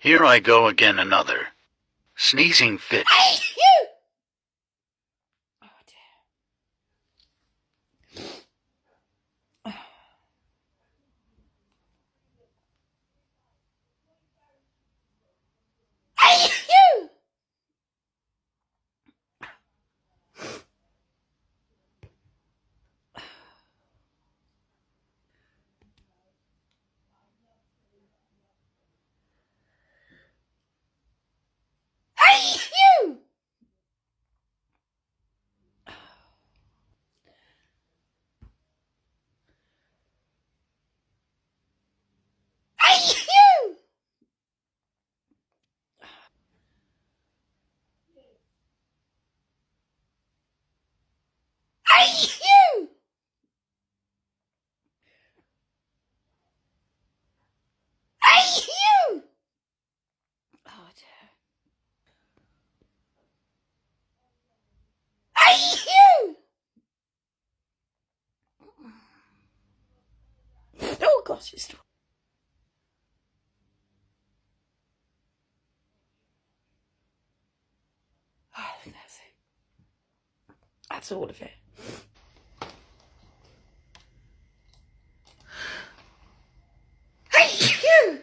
Here I go again, another sneezing fit. Oh gosh, it's that's it. That's all of it. Oh dear.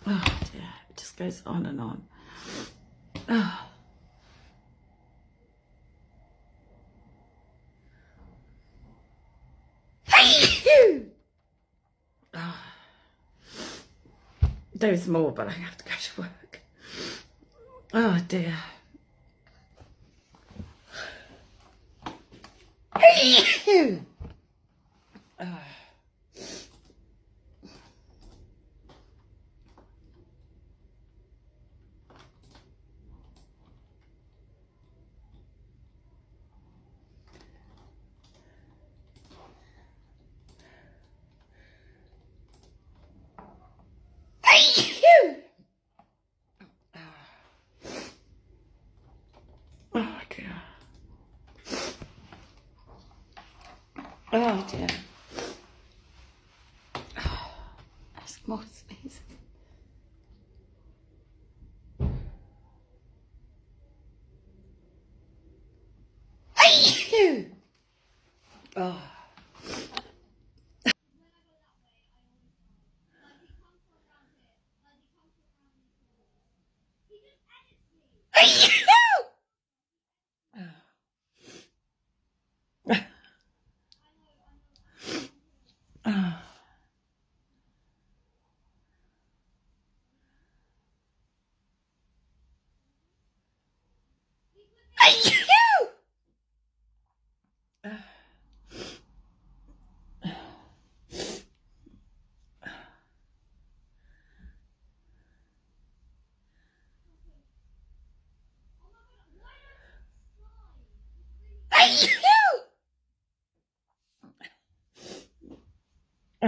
Oh dear, it just goes on and on. Oh. Oh. There's more, but I have to go to work. Oh dear. Oh dear. Oh dear. That's more sneezing. Oh.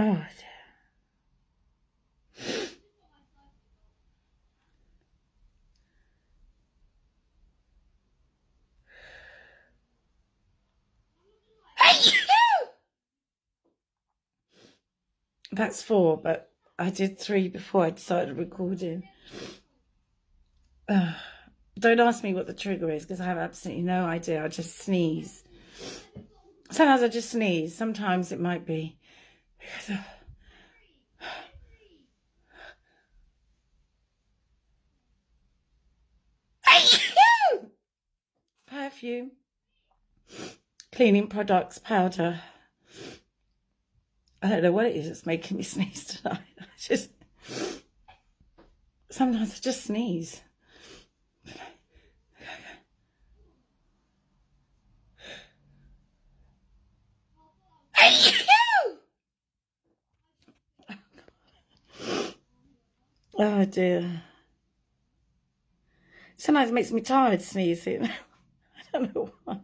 Oh dear. That's 4, but I did 3 before I started recording. Don't ask me what the trigger is because I have absolutely no idea. I just sneeze. Sometimes I just sneeze. Sometimes it might be because of perfume, cleaning products, powder. I don't know what it is that's making me sneeze tonight. Sometimes I just sneeze. Oh dear. Sometimes it makes me tired sneezing. I don't know why.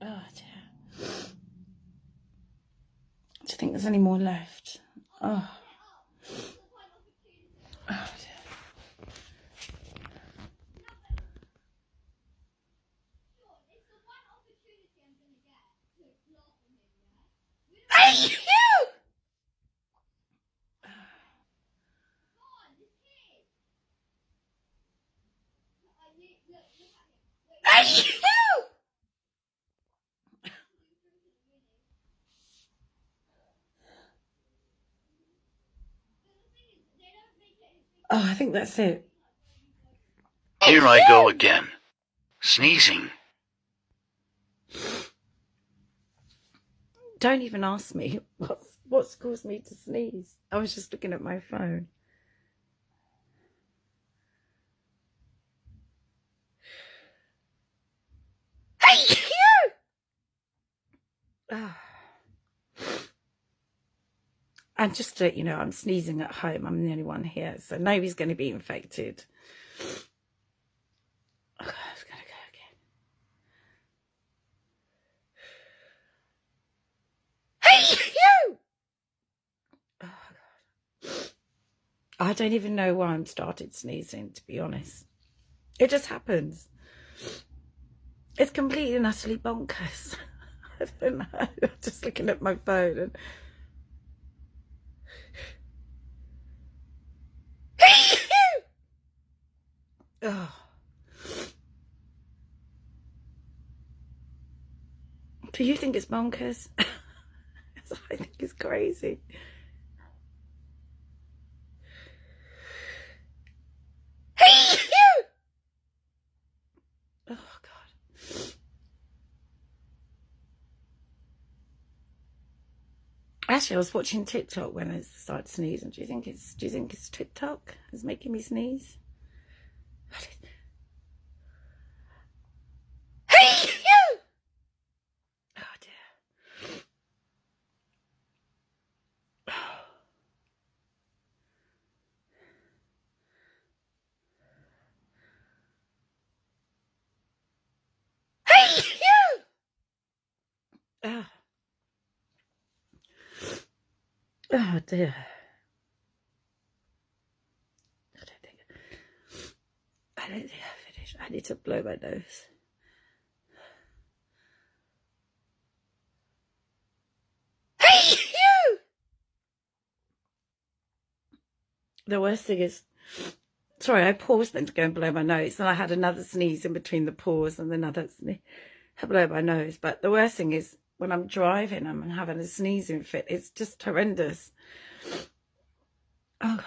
Oh dear. Do you think there's any more left? Oh. Oh dear. Oh, I think that's it. Here I go again. Sneezing. Don't even ask me what's caused me to sneeze. I was just looking at my phone. Oh. And just to let you know, I'm sneezing at home. I'm the only one here, so nobody's going to be infected. Oh, I was going to go again. Oh, God. I don't even know why I'm started sneezing, to be honest. It just happens. It's completely and utterly bonkers. I don't know. I'm just looking at my phone and... Oh. Do you think it's bonkers? I think it's crazy. Oh God. Actually, I was watching TikTok when I started sneezing. Do you think it's TikTok is making me sneeze? Oh dear. Oh dear. I don't think I finished. I need to blow my nose. The worst thing is, sorry, I paused then to go and blow my nose, and I had another sneeze in between the pause and another sneeze. I blow my nose, but the worst thing is when I'm driving, I'm having a sneezing fit. It's just horrendous. Oh God.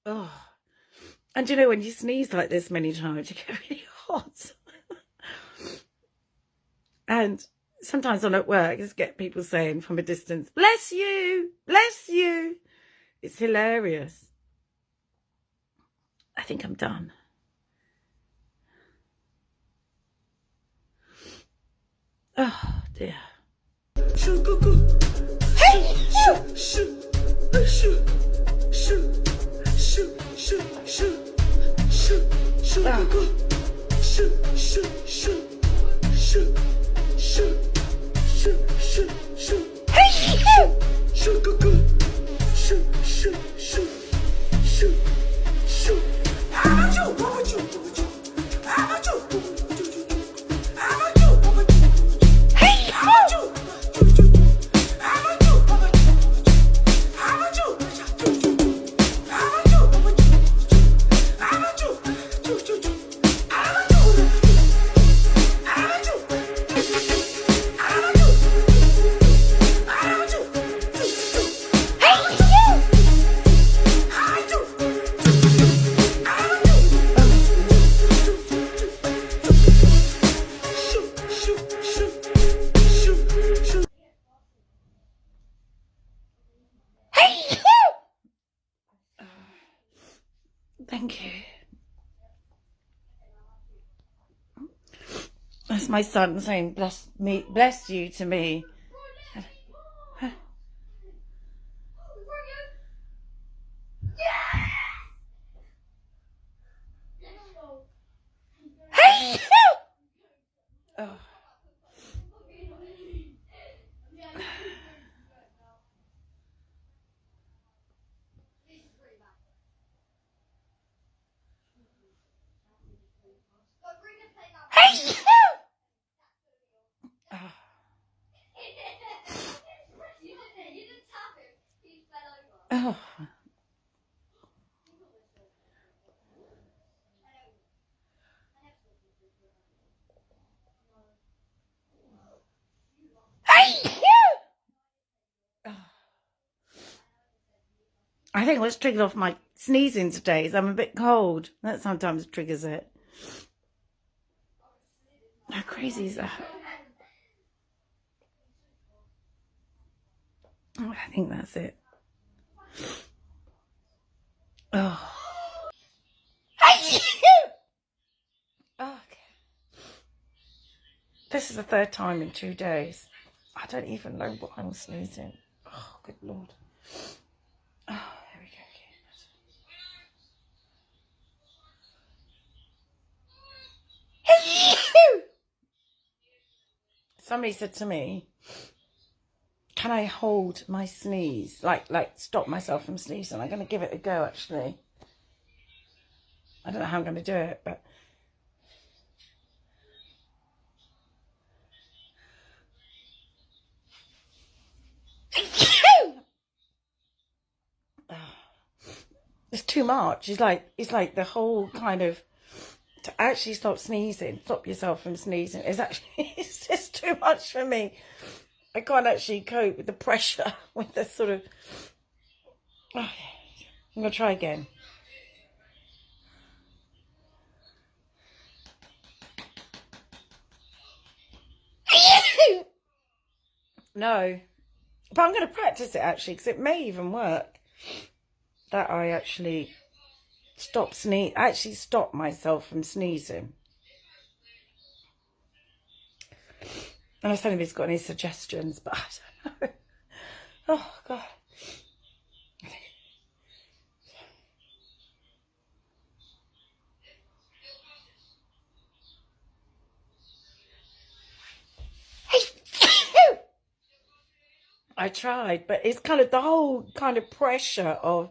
Oh. And you know, when you sneeze like this many times, you get really hot. And sometimes I'm at work, I just get people saying from a distance, bless you, bless you. It's hilarious. I think I'm done. Oh dear. Thank you. That's my son saying bless you to me. Oh. Oh. I think what's triggered off my sneezing today is I'm a bit cold. That sometimes triggers it. How crazy is that? Oh, I think that's it. Oh. Okay. This is the third time in 2 days. I don't even know what I'm sneezing. Oh, good Lord. Oh, there we go again. Somebody said to me, can I hold my sneeze? Like stop myself from sneezing. I'm going to give it a go, actually. I don't know how I'm going to do it, but... It's too much. It's like the whole kind of... To actually stop sneezing, stop yourself from sneezing, it's just too much for me. I can't actually cope with the pressure, with the sort of... Oh, I'm going to try again. No. But I'm going to practice it, actually, because it may even work. That I actually stop myself from sneezing. And I was telling him if he's got any suggestions, but I don't know. Oh, God. I tried, but it's kind of the whole kind of pressure of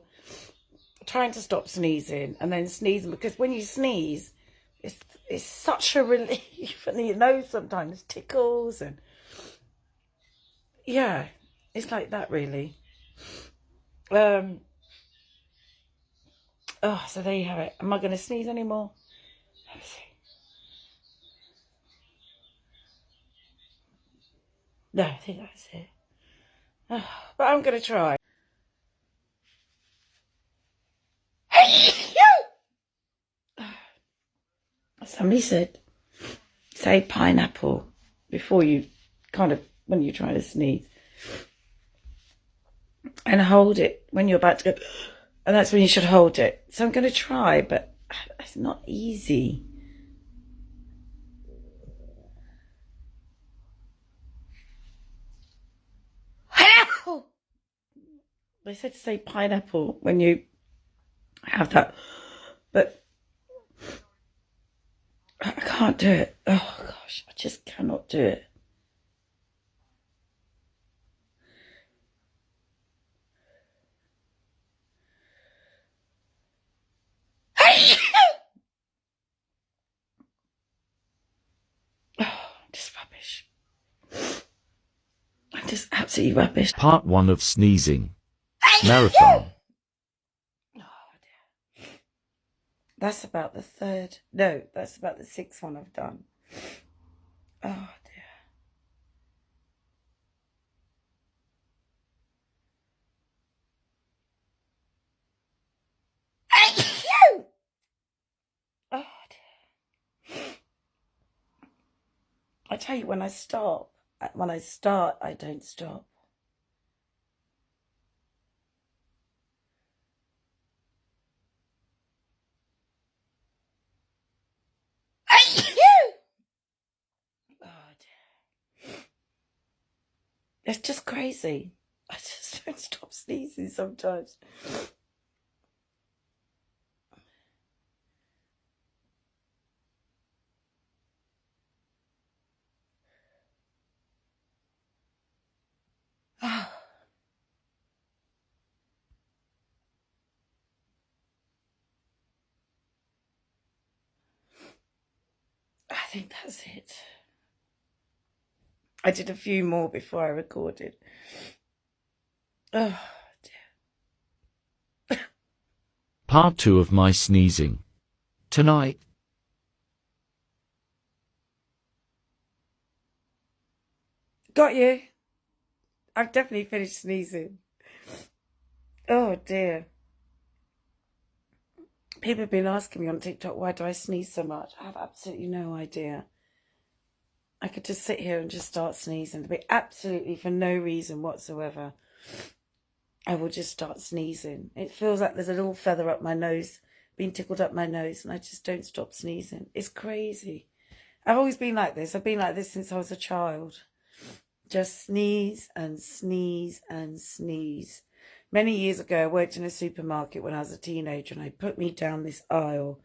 trying to stop sneezing and then sneezing, because when you sneeze, it's such a relief, and your nose sometimes tickles, and yeah, it's like that really. Oh, so there you have it. Am I going to sneeze anymore? Let's see. No, I think that's it. Oh, but I'm going to try. Somebody said, say pineapple before you when you're trying to sneeze. And hold it when you're about to go. And that's when you should hold it. So I'm going to try, but it's not easy. They said to say pineapple when you have that, but I can't do it. Oh gosh, I just cannot do it. Just absolutely rubbish. Part 1 of Sneezing Marathon. Oh dear. That's about the third. No, that's about the sixth one I've done. Oh dear. Oh dear. I tell you, when I start, I don't stop. Oh dear. It's just crazy. I just don't stop sneezing sometimes. Oh. I think that's it. I did a few more before I recorded. Oh dear. Part 2 of my sneezing tonight. Got you. I've definitely finished sneezing. Oh dear. People have been asking me on TikTok, why do I sneeze so much? I have absolutely no idea. I could just sit here and just start sneezing. There'd be absolutely for no reason whatsoever. I will just start sneezing. It feels like there's a little feather up my nose, being tickled up my nose, and I just don't stop sneezing. It's crazy. I've always been like this. I've been like this since I was a child. Just sneeze and sneeze and sneeze. Many years ago, I worked in a supermarket when I was a teenager, and I put me down this aisle,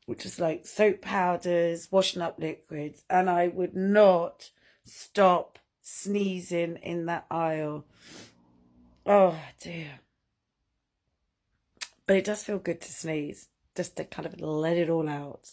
which was like soap powders, washing up liquids, and I would not stop sneezing in that aisle. Oh dear. But it does feel good to sneeze, just to kind of let it all out.